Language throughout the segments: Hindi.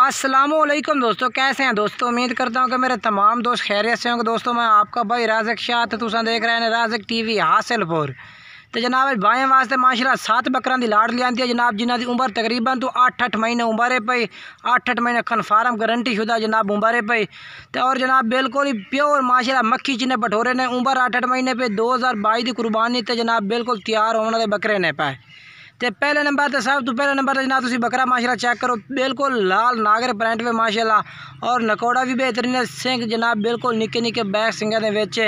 अस्सलामुअलैकुम दोस्तों, कैसे हैं दोस्तों। उम्मीद करता हूं कि मेरे तमाम दोस्त खैरियत से होंगे। दोस्तों मैं आपका भाई राज़िक शाह तो तुम देख रहे हैं राज़िक टीवी हासिलपुर। तो जनाब भाई वास्ते माशाल्लाह 7 बकरां दी लाड़ लियांदी है जनाब, जिन्हां दी उम्र तकरीबन तो 8 महीने उम्र है पई। 8 महीने कन्फर्म गारंटी शुदा जनाब उम्र है पई। तो और जनाब बिल्कुल ही प्योर माशाल्लाह मक्खी चिने बटोरे ने उम्र 8 महीने पे 2022 की कुर्बानी ते जनाब बिल्कुल तैयार होने वाले बकरे ने पाए। तो पहले नंबर तो सब तो पहले नंबर तो जनाब तुम बकरा माशाल्लाह चेक करो, बिल्कुल लाल नागर प्रिंट में माशाल्लाह। और नकोड़ा भी बेहतरीन है, सिंह जनाब बिल्कुल निके निके बैक सिंगा दे विच,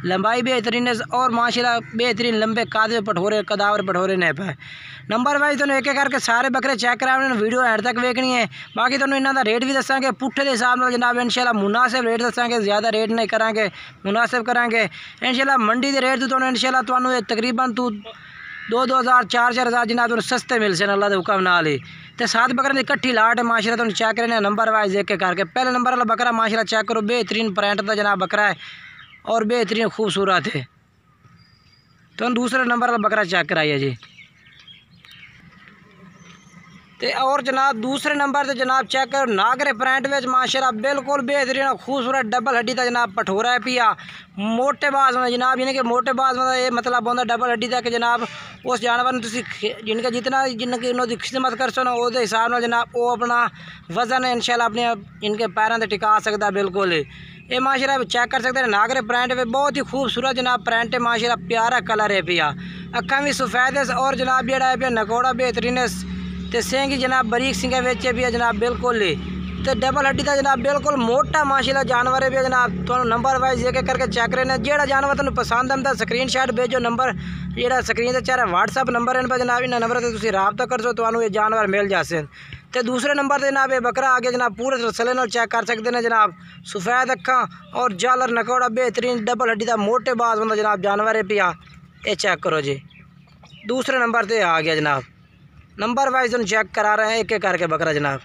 लंबाई बेहतरीन है और माशाल्लाह बेहतरीन लंबे कादे पठोरे कदावर पठोरे ने पे। नंबर वाइज तुम एक एक करके सारे बकरे चेक कराने, वीडियो एंड तक वेखनी है। बाकी तुम इन्हों का रेट भी दसांगे पुट्ठे के हिसाब नाल जनाब इंशाल्लाह मुनासिब रेट दसांगे, ज़्यादा रेट नहीं करांगे, मुनासिब करांगे इंशाल्लाह। मंडी के रेट तो तुम इंशाल्लाह तुहानू तकरीबन तू 2,000 4,000 जनाब तुम सस्ते मिल से अल्लाह के हुक्म नाल ही। तो 7 बकरे की इकट्ठी लाट है माशाल्लाह, तुम चेक करने नंबर वाइज एक एक करके। पहले नंबर वाला बकरा माशाल्लाह चेक करो, बेहतरीन प्रिंट का जनाब बकरा है और बेहतरीन खूबसूरत है। तो दूसरे नंबर वाला बकरा चेक कराइए जी। तो और जनाब दूसरे नंबर से जनाब चेक करो, नागरे प्रिंट में माशाल्लाह बिल्कुल बेहतरीन खूबसूरत डबल हड्डी का जनाब पठोरा है पिया, मोटे बाज में जनाब, यानी कि मोटे बाज में ये मतलब होता डबल हड्डी तक जनाब। उस जानवर ने जिनका जितना जिनकी उन्होंने खिदमत कर सो ना वो हिसाब न जनाब वो अपना वजन इंशाल्लाह अपने इनके पैरों से टिका सकता है बिल्कुल। ये माशाल्लाह चेक कर सकते हैं नागरे प्रिंट में, बहुत ही खूबसूरत जनाब प्रिंट है माशाल्लाह, प्यारा कलर है पिया, अक्खा भी सफेद है और जनाब जेड़ा है पिया नकोड़ा बेहतरीन है। तो सिंह जनाब बरीक सिंह बिच भी है जनाब बिल्कुल। तो डबल हड्डी का जनाब बिल्कुल मोटा माशाल्लाह जानवर है भी जनाब। तो नंबर वाइज एक करके चेक करना, जेड़ा जानवर तुम पसंद आता स्क्रीन शॉट भेजो, नंबर जेड़ा स्क्रीन से चाह व्हाट्सअप नंबर इन पर जनाब, इन नंबर से तुम रबता कर सो तो ये जानवर मिल जासे। तो दूसरे नंबर से जनाब ये बकरा आगे जनाब पूरे तसले नाल चेक कर सकते हैं जनाब, सफेद अक्खा और जालर नकोड़ा बेहतरीन डबल हड्डी का मोटे बाज बंदा जनाब जानवर है पिया। ये चेक करो जी, दूसरे नंबर से आ गया जनाब। नंबर वाइज हम चेक करा रहे हैं एक एक करके बकरा जनाब।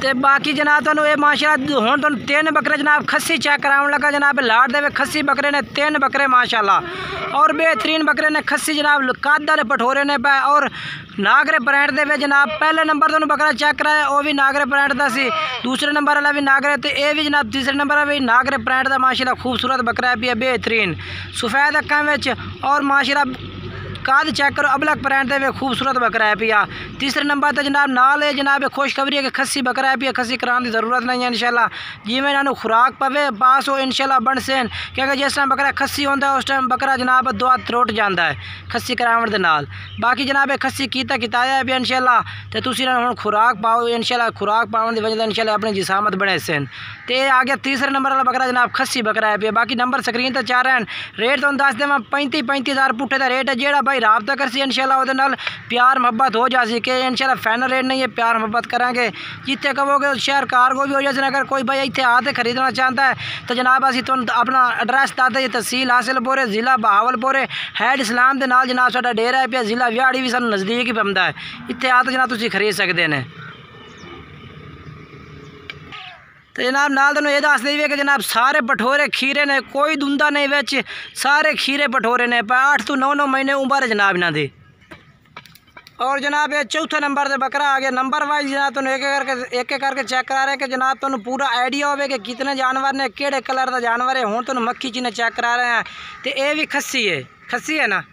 तो बाकी जनाब तुम ये माशाल्लाह हुण तुम 3 बकरे जनाब खस्सी चेक कराने लगा जनाब, लाट दे खस्सी बकरे ने 3 बकरे माशाल्लाह और बेहतरीन बकरे ने खस्सी जनाब कादा ने पठोरे ने पे और नागरे प्रिंट दे जनाब। पहले नंबर तुम बकरा चेक कराया वो भी नागरे प्रिंट का सी, दूसरे नंबर वाला भी नागरे, तो ये भी जनाब तीसरे नंबर वाला भी नागरे प्रिंट का माशाल्लाह खूबसूरत बकरा भी है बेहतरीन सफेद अक्खा में और माशाल्लाह काद चेक करो अबलक प्रिंट दे खूबसूरत बकरा है पिया। तीसरे नंबर तो जनाब नाल है जनाब खुशखबरी है कि खस्सी बकरा है पिया, खस्सी कराने की जरूरत नहीं है इंशाल्लाह, जिमें इन्होंने खुराक पवे पास हो इंशाल्लाह बन सेन, क्योंकि जिस टाइम बकरा खस्सी होता है उस टाइम बकरा जनाब दुआ त्रुट जाता है खस्सी करावन दे नाल। बाकी जनाब खस्सी कीता किताया है भी इंशाल्लाह, तो तुसीं हुण खुराक पाओ इंशाल्लाह, खुराक पावन की वजह इंशाल्लाह अपनी जिसामत बने सेन। तो ये आ गया तीसरे नंबर वाला बकरा जनाब खस्सी बकरा है पिया। बाकी नंबर स्क्रीन पर चाह रहे हैं, रेट तुहानूं दस देवां 35,000 पुट्ठे का रेट है, जेड़ा भाई राबता कर सी इंशाल्लाह उहदे नाल प्यार मुहब्बत हो जासी कि इंशाल्लाह फाइनल रेट नहीं है, प्यार मुहब्बत करांगे। जिथे कहोगे शहर कारगो भी हो जाए, अगर कोई भाई इतने आते खरीदना चाहता है तो जनाब असीं तुहानूं अपना एड्रैस दस दें, तहसील हासिलपुर ज़िला बहावलपुर हैड इस्लाम के नाल जनाब साडा डेरा है पिया, ज़िला व्याड़ी भी सानूं नज़दीक ही पैंदा है, इत्थे आते जनाब तुसीं खरीद सकते हैं। तो जनाब नाल तुहानूं ये दस देइए कि जनाब सारे पठोरे खीरे ने, कोई दुंदा नहीं विच, सारे खीरे पठोरे ने, 8 तो 9 महीने उम्र है जनाब इन्हां दी। और जनाब ये चौथे नंबर से बकरा आ गया। नंबर वाइज जनाब तुम एक एक करके चेक करा रहे हैं कि जनाब तुम पूरा आइडिया हो कि कितने जानवर ने किहड़े कलर का जानवर है। हुण तुम मक्खी चीने चेक करा रहे हैं, तो ये भी खस्सी है, खस्सी है ना,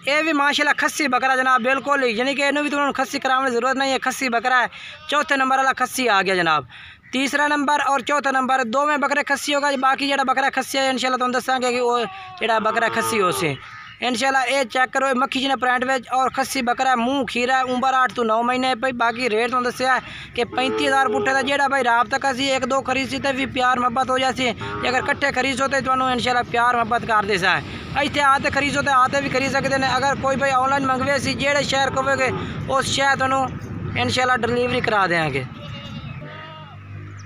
ये भी माशाल्लाह खस्सी बकरा जनाब बिल्कुल ही, यानी कि इन्हों भी तुम खस्सी कराने की जरूरत नहीं है, खस्सी बकरा है। चौथे नंबर वाला खस्सी आ गया जनाब। तीसरा नंबर और चौथा नंबर दो में बकरे खस्सी होगा, बाकी जो बकरा खस्सी है इंशाल्लाह तुम दसांगे कि वो जो बकरा खस्सी हो से इंशाल्लाह। ये चेक करो मक्खी जी ने प्रिंट में और खस्सी बकरा मुँह खीरा उम्र 8 तो 9 महीने है। बाकी रेट तुम दसिया कि 35,000 पुट्ठे का, जेड़ा भाई राबता का सी 1-2 खरीद सी तो भी प्यार मुहब्बत हो जासी, अगर कट्ठे खरीद सो तो तुहानूं इंशाल्लाह प्यार मुहब्बत कर दे सा इतने आते खरीद सो तो आते भी खरीद सकते हैं। अगर कोई भाई ऑनलाइन मंगवे सी जेड़े शहर कहोगे उस शहर तुहानूं इंशाल्लाह डिलीवरी करा देंगे।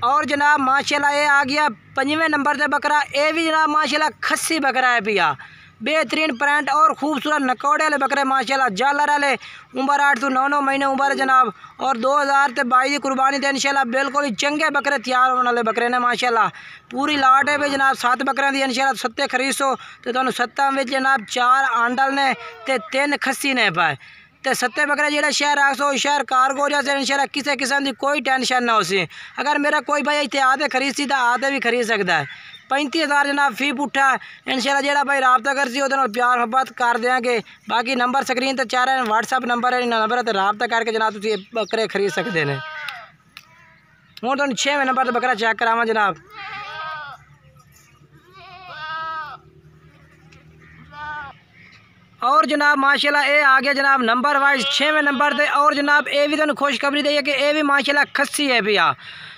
और जनाब माशाल्लाह ये आ गया 5वें नंबर से बकरा, ये भी जनाब माशाल्लाह खस्सी बकरा है पिया, बेहतरीन प्रिंट और खूबसूरत नकौड़े वाले बकरे माशाल्लाह, जालर वाले उम्र 8 तो 9 महीने उम्र जनाब। और 2022 की कुर्बानी दे इंशाल्लाह बिल्कुल ही चंगे बकरे तैयार होने वाले बकरे ने माशाल्लाह। पूरी लाट है भी जनाब 7 बकरियां दी इंशाल्लाह। 7 खरीदो तो तुहानू 7 में जनाब 4 आंडल ने ते 3 खस्सी ने पाए तो 7 बकरे जो शहर आखो शहर कारगो जैसे इंशाल्लाह किसी किस्म की कोई टेंशन ना हो सी। अगर मेरा कोई भाई इतने आधे खरीद सी तो आधे भी खरीद सकता है। 35,000 जनाब फी पुट्ठा इंशाल्लाह। जो भाई रबता कर सी वो प्यार मोहब्बत कर देंगे। बाकी नंबर स्क्रीन तो चाह रहे हैं, व्हाट्सअप नंबर है, नंबर तो रबता करके जनाब तुम बकरे खरीद सकते हैं। हूँ तुम 6वें नंबर तो बकरा चेक करावा जनाब। और जनाब माशाल्लाह ये आ गया जनाब नंबर वाइज 6वें नंबर पे। और जनाब ये भी तुम खुशखबरी दी है कि ये भी माशाल्लाह खस्सी है भैया।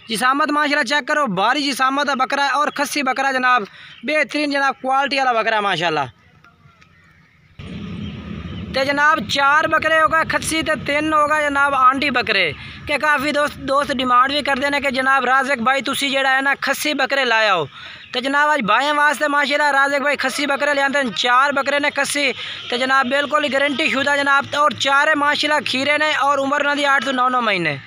जिसामत माशाल्लाह चेक करो, भारी जिसामत का बकरा है और खस्सी बकरा जनाब, बेहतरीन जनाब क्वालिटी वाला बकरा माशाल्लाह। तो जनाब 4 बकरे हो गए खस्सी तो 3 हो गए जनाब आंडी बकरे के। काफ़ी दोस्त डिमांड भी करते हैं कि जनाब राज़िक भाई तुसी जेड़ा है ना खस्सी बकरे लाया हो। तो जनाब आज भाइयों वास्ते माशाल्लाह राज़िक भाई खस्सी बकरे ले आते हैं। 4 बकरे ने खस्सी तो जनाब बिल्कुल गारंटी शुदा जनाब। और 4 माशाल्लाह खीरे ने और उम्र उन्होंने 8 तो 9 महीने।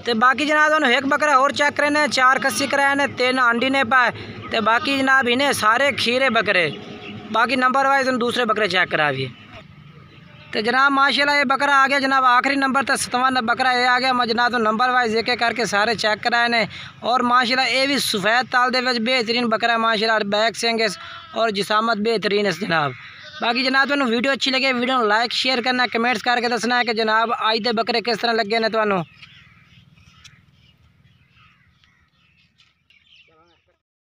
तो बाकी जनाब उन्होंने 1 बकरा और चेक करे ने, 4 खस्सी कराए ने, 3 आंडी ने पाए। तो बाकी जनाब इन्हें सारे खीरे बकरे। बाकी नंबर वाइज दूसरे बकरे चेक कराइए। तो जनाब माशाल्लाह ये बकरा आ गया जनाब आखिरी नंबर तक 57 बकरा ये आ गया जनाब। तो नंबर वाइज एक करके सारे चेक कराए ने। और माशाल्लाह ये भी सफ़ेद ताल दे बेहतरीन बकरा माशाल्लाह, बैक सेंगे और जिसामत बेहतरीन है जनाब। बाकी जनाब तुहानू वीडियो अच्छी लगे वीडियो लाइक शेयर करना, कमेंट्स करके दसना है कि जनाब आज दे बकरे किस तरह लगे ने तुहानू।